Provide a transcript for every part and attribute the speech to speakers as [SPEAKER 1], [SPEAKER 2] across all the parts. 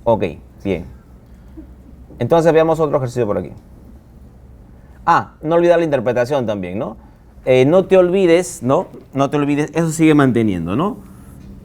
[SPEAKER 1] Ok, bien. Entonces veamos otro ejercicio por aquí. No olvidar la interpretación también, ¿no? No te olvides, ¿no? No te olvides, eso sigue manteniendo, ¿no?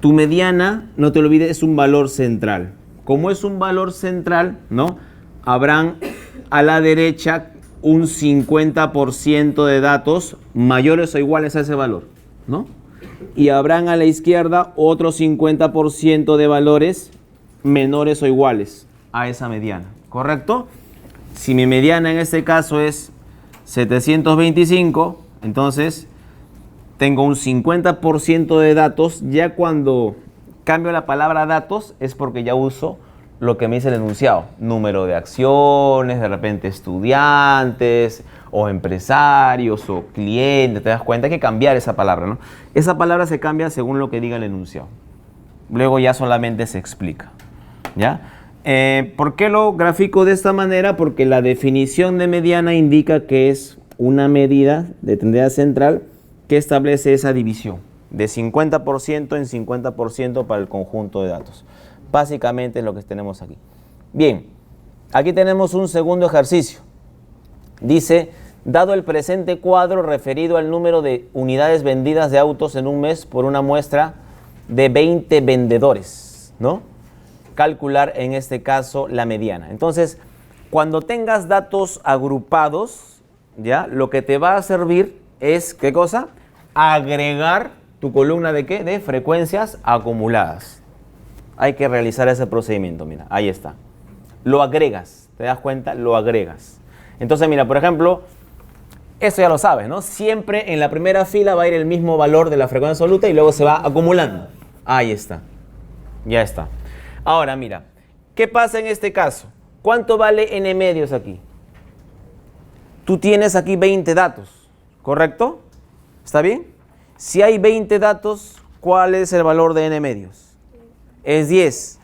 [SPEAKER 1] Tu mediana, no te olvides, es un valor central. Como es un valor central, ¿no? Habrán a la derecha un 50% de datos mayores o iguales a ese valor, ¿no? Y habrán a la izquierda otro 50% de valores menores o iguales a esa mediana, ¿correcto? Si mi mediana en este caso es 725, entonces tengo un 50% de datos. Ya cuando cambio la palabra datos es porque ya uso lo que me dice el enunciado. Número de acciones, de repente estudiantes, o empresarios, o clientes. Te das cuenta, hay que cambiar esa palabra, ¿no? Esa palabra se cambia según lo que diga el enunciado. Luego ya solamente se explica, ¿ya? ¿Por qué lo grafico de esta manera? Porque la definición de mediana indica que es una medida de tendencia central que establece esa división de 50% en 50% para el conjunto de datos. Básicamente es lo que tenemos aquí. Bien, aquí tenemos un segundo ejercicio. Dice, dado el presente cuadro referido al número de unidades vendidas de autos en un mes por una muestra de 20 vendedores, ¿no? Calcular en este caso la mediana. Entonces, cuando tengas datos agrupados, ¿ya? Lo que te va a servir es, ¿qué cosa? Agregar tu columna de ¿qué? De frecuencias acumuladas. Hay que realizar ese procedimiento, mira, ahí está. Lo agregas, ¿te das cuenta? Lo agregas. Entonces, mira, por ejemplo, esto ya lo sabes, ¿no? Siempre en la primera fila va a ir el mismo valor de la frecuencia absoluta y luego se va acumulando. Ahí está. Ya está. Ahora, mira, ¿qué pasa en este caso? ¿Cuánto vale n medios aquí? Tú tienes aquí 20 datos, ¿correcto? ¿Está bien? Si hay 20 datos, ¿cuál es el valor de n medios? Es 10.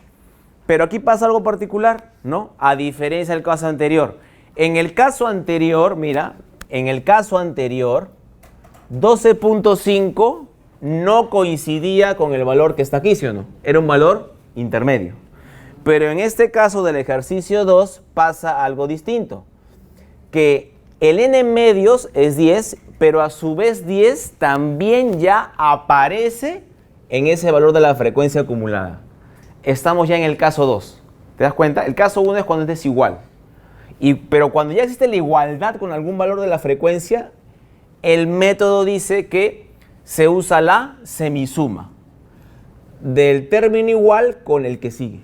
[SPEAKER 1] Pero aquí pasa algo particular, ¿no? A diferencia del caso anterior. En el caso anterior, mira, en el caso anterior, 12.5 no coincidía con el valor que está aquí, ¿sí o no? Era un valor intermedio. Pero en este caso del ejercicio 2 pasa algo distinto. Que el n medios es 10, pero a su vez 10 también ya aparece en ese valor de la frecuencia acumulada. Estamos ya en el caso 2. ¿Te das cuenta? El caso 1 es cuando es desigual. Pero cuando ya existe la igualdad con algún valor de la frecuencia, el método dice que se usa la semisuma del término igual con el que sigue.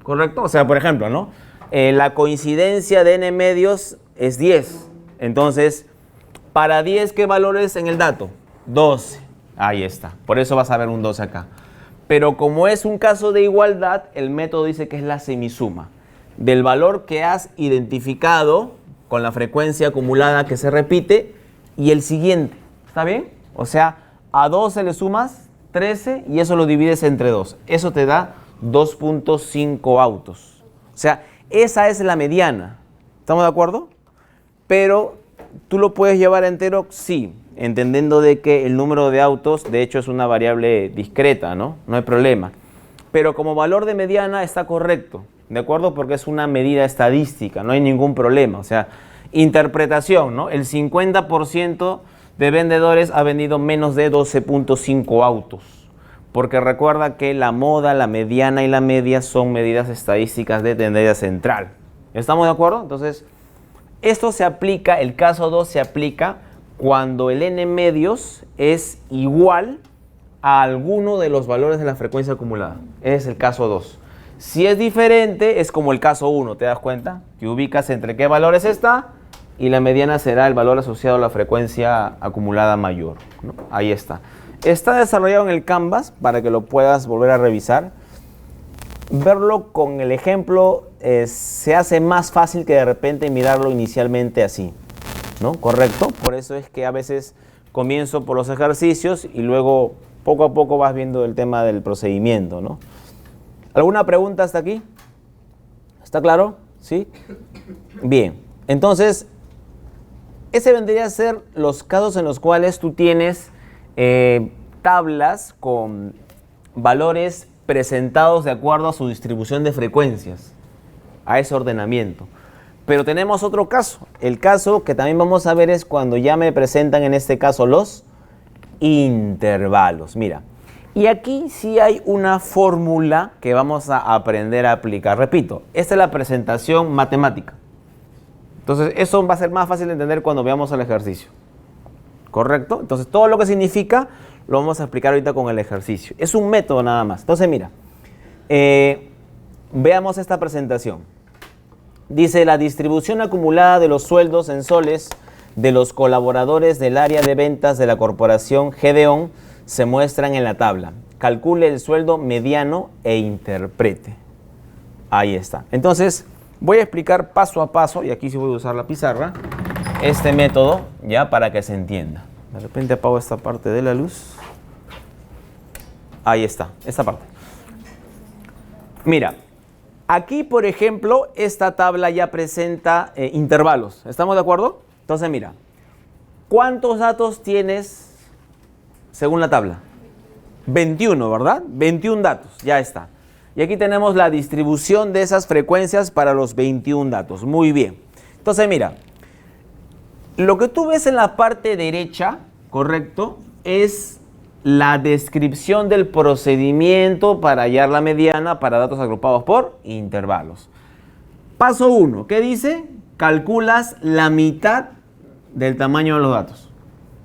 [SPEAKER 1] ¿Correcto? O sea, por ejemplo, ¿no? La coincidencia de n medios es 10. Entonces, para 10, ¿qué valor es en el dato? 12. Ahí está. Por eso vas a ver un 12 acá. Pero como es un caso de igualdad, el método dice que es la semisuma del valor que has identificado con la frecuencia acumulada que se repite y el siguiente. ¿Está bien? O sea, a 12 le sumas 13 y eso lo divides entre 2. Eso te da 2.5 autos. O sea, esa es la mediana. ¿Estamos de acuerdo? Pero tú lo puedes llevar entero, sí, entendiendo de que el número de autos, de hecho, es una variable discreta, ¿no? No hay problema. Pero como valor de mediana está correcto, ¿de acuerdo? Porque es una medida estadística, no hay ningún problema. O sea, interpretación, ¿no? El 50% de vendedores ha vendido menos de 12.5 autos. Porque recuerda que la moda, la mediana y la media son medidas estadísticas de tendencia central. ¿Estamos de acuerdo? Entonces, esto se aplica, el caso 2 se aplica cuando el n medios es igual a alguno de los valores de la frecuencia acumulada. Ese es el caso 2. Si es diferente, es como el caso 1, ¿te das cuenta? Que ubicas entre qué valores está y la mediana será el valor asociado a la frecuencia acumulada mayor, ¿no? Ahí está. Está desarrollado en el Canvas para que lo puedas volver a revisar. Verlo con el ejemplo se hace más fácil que de repente mirarlo inicialmente así, ¿no? ¿Correcto? Por eso es que a veces comienzo por los ejercicios y luego poco a poco vas viendo el tema del procedimiento, ¿no? ¿Alguna pregunta hasta aquí? ¿Está claro? ¿Sí? Bien. Entonces, ese vendría a ser los casos en los cuales tú tienes tablas con valores presentados de acuerdo a su distribución de frecuencias, a ese ordenamiento. Pero tenemos otro caso. El caso que también vamos a ver es cuando ya me presentan en este caso los intervalos. Mira, y aquí sí hay una fórmula que vamos a aprender a aplicar. Repito, esta es la presentación matemática. Entonces, eso va a ser más fácil de entender cuando veamos el ejercicio. ¿Correcto? Entonces, todo lo que significa lo vamos a explicar ahorita con el ejercicio. Es un método nada más. Entonces, mira, veamos esta presentación. Dice, la distribución acumulada de los sueldos en soles de los colaboradores del área de ventas de la corporación Gedeón se muestran en la tabla. Calcule el sueldo mediano e interprete. Ahí está. Entonces, voy a explicar paso a paso, y aquí sí voy a usar la pizarra, este método, ya para que se entienda. De repente apago esta parte de la luz. Ahí está, esta parte. Mira, aquí, por ejemplo, esta tabla ya presenta intervalos. ¿Estamos de acuerdo? Entonces, mira, ¿cuántos datos tienes según la tabla? 21, ¿verdad? 21 datos, ya está. Y aquí tenemos la distribución de esas frecuencias para los 21 datos. Muy bien. Entonces, mira, lo que tú ves en la parte derecha, ¿correcto? Es la descripción del procedimiento para hallar la mediana para datos agrupados por intervalos. Paso 1, ¿qué dice? Calculas la mitad del tamaño de los datos,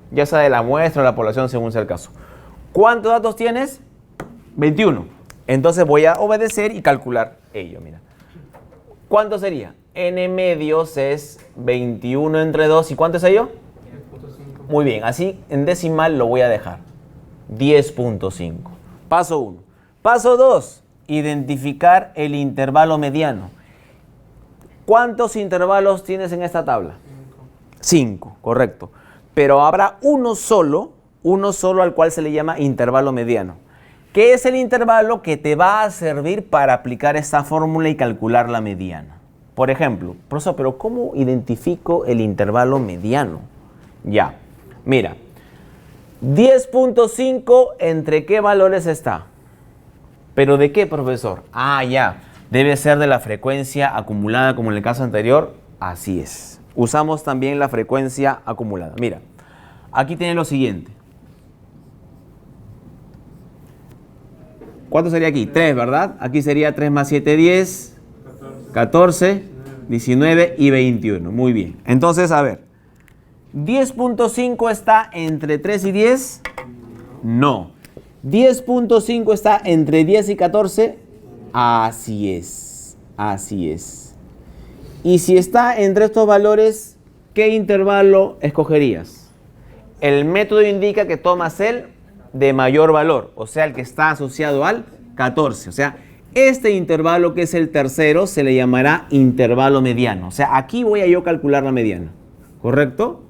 [SPEAKER 1] ya sea de la muestra o la población según sea el caso. ¿Cuántos datos tienes? 21. Entonces voy a obedecer y calcular ello. Mira, ¿cuánto sería? N medios es 21 entre 2. ¿Y cuánto es ello? 10.5. Muy bien, así en decimal lo voy a dejar. 10.5. Paso 1. Paso 2. Identificar el intervalo mediano. ¿Cuántos intervalos tienes en esta tabla? 5, correcto. Pero habrá uno solo al cual se le llama intervalo mediano, que es el intervalo que te va a servir para aplicar esta fórmula y calcular la mediana. Por ejemplo, profesor, pero ¿cómo identifico el intervalo mediano? Ya, mira, 10.5, ¿entre qué valores está? ¿Pero de qué, profesor? Ah, ya, debe ser de la frecuencia acumulada como en el caso anterior. Así es. Usamos también la frecuencia acumulada. Mira, aquí tiene lo siguiente. ¿Cuánto sería aquí? 3, ¿verdad? Aquí sería 3 más 7, 10, 14, 19 y 21. Muy bien. Entonces, a ver. ¿10.5 está entre 3 y 10? No. ¿10.5 está entre 10 y 14? Así es. Así es. Y si está entre estos valores, ¿qué intervalo escogerías? El método indica que tomas el de mayor valor, o sea, el que está asociado al 14. O sea, este intervalo que es el tercero se le llamará intervalo mediano. O sea, aquí voy a yo calcular la mediana. ¿Correcto?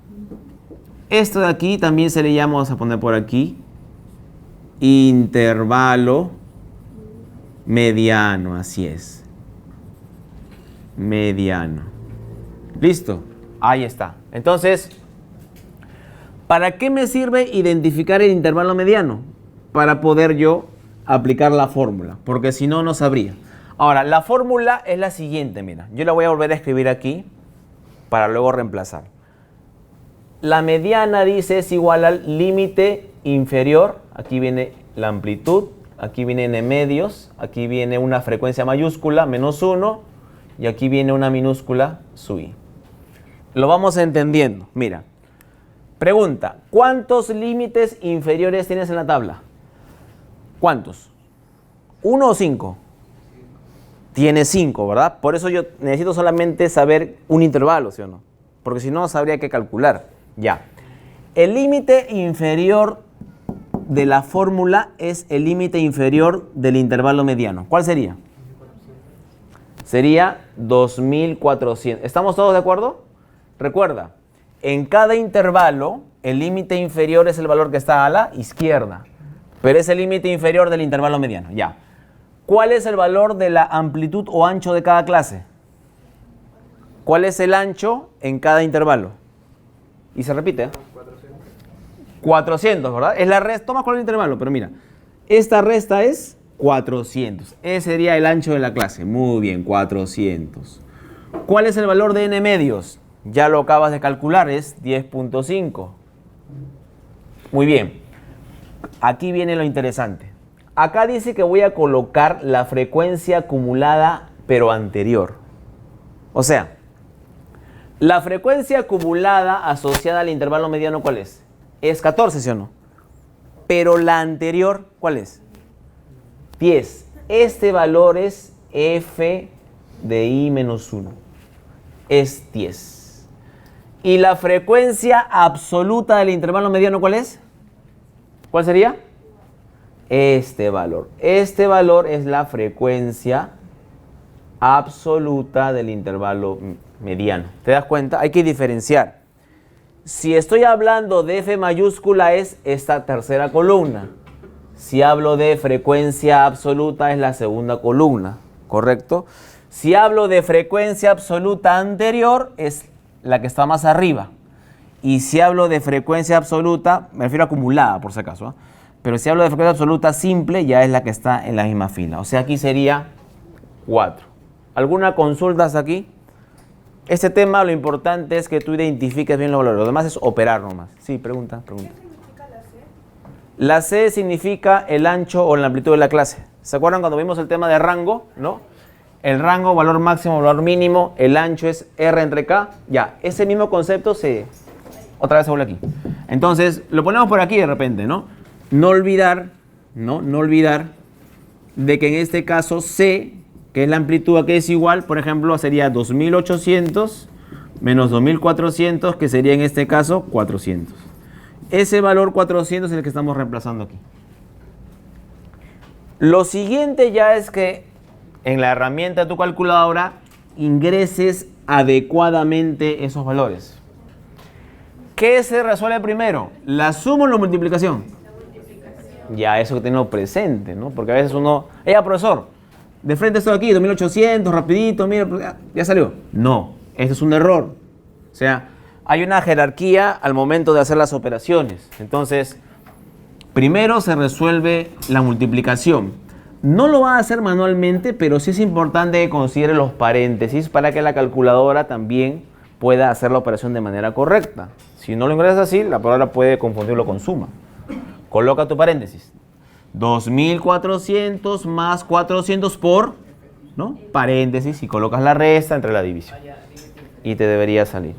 [SPEAKER 1] Esto de aquí también se le llama, vamos a poner por aquí, intervalo mediano. Así es. Mediano. ¿Listo? Ahí está. Entonces, ¿para qué me sirve identificar el intervalo mediano? Para poder yo aplicar la fórmula, porque si no, no sabría. Ahora, la fórmula es la siguiente, mira. Yo la voy a volver a escribir aquí para luego reemplazar. La mediana, dice, es igual al límite inferior. Aquí viene la amplitud, aquí viene n medios, aquí viene una frecuencia mayúscula, menos 1, y aquí viene una minúscula, su i. Lo vamos entendiendo, mira. Pregunta, ¿cuántos límites inferiores tienes en la tabla? ¿Cuántos? ¿1 o 5? Tiene 5, ¿verdad? Por eso yo necesito solamente saber un intervalo, ¿sí o no? Porque si no, sabría que calcular. Ya. El límite inferior de la fórmula es el límite inferior del intervalo mediano. ¿Cuál sería? Sería 2400. ¿Estamos todos de acuerdo? Recuerda, en cada intervalo, el límite inferior es el valor que está a la izquierda, pero es el límite inferior del intervalo mediano. Ya. ¿Cuál es el valor de la amplitud o ancho de cada clase? ¿Cuál es el ancho en cada intervalo? Y se repite. 400, ¿verdad? Es la resta, toma cuál es el intervalo, pero mira, esta resta es 400. Ese sería el ancho de la clase. Muy bien, 400. ¿Cuál es el valor de n medios? Ya lo acabas de calcular, es 10.5. Muy bien. Aquí viene lo interesante. Acá dice que voy a colocar la frecuencia acumulada, pero anterior. O sea, la frecuencia acumulada asociada al intervalo mediano, ¿cuál es? Es 14, ¿sí o no? Pero la anterior, ¿cuál es? 10. Este valor es f de i menos 1. Es 10. ¿Y la frecuencia absoluta del intervalo mediano cuál es? ¿Cuál sería? Este valor. Este valor es la frecuencia absoluta del intervalo mediano. ¿Te das cuenta? Hay que diferenciar. Si estoy hablando de f mayúscula es esta tercera columna. Si hablo de frecuencia absoluta es la segunda columna, ¿correcto? Si hablo de frecuencia absoluta anterior es la que está más arriba. Y si hablo de frecuencia absoluta, me refiero a acumulada por si acaso, ¿eh? Pero si hablo de frecuencia absoluta simple ya es la que está en la misma fila. O sea, aquí sería 4. ¿Alguna consulta hasta aquí? Este tema lo importante es que tú identifiques bien los valores. Lo demás es operar nomás. Sí, pregunta.
[SPEAKER 2] ¿Qué significa la C?
[SPEAKER 1] La C significa el ancho o la amplitud de la clase. ¿Se acuerdan cuando vimos el tema de rango? ¿No? El rango, valor máximo, valor mínimo, el ancho es R entre K. Ya, ese mismo concepto otra vez se vuelve aquí. Entonces, lo ponemos por aquí de repente, ¿no? No olvidar de que en este caso C, que es la amplitud que es igual, por ejemplo, sería 2800 menos 2400, que sería en este caso 400. Ese valor 400 es el que estamos reemplazando aquí. Lo siguiente ya es que en la herramienta de tu calculadora ingreses adecuadamente esos valores. ¿Qué se resuelve primero? ¿La suma o la multiplicación? Ya, eso que tengo presente, ¿no? Porque a veces uno, profesor, de frente estoy aquí, 2800, rapidito, mira, ya salió. No, eso es un error. O sea, hay una jerarquía al momento de hacer las operaciones. Entonces, primero se resuelve la multiplicación. No lo va a hacer manualmente, pero sí es importante que considere los paréntesis para que la calculadora también pueda hacer la operación de manera correcta. Si no lo ingresas así, la palabra puede confundirlo con suma. Coloca tu paréntesis. 2400 más 400 por, ¿no? Paréntesis y colocas la resta entre la división. Y te debería salir.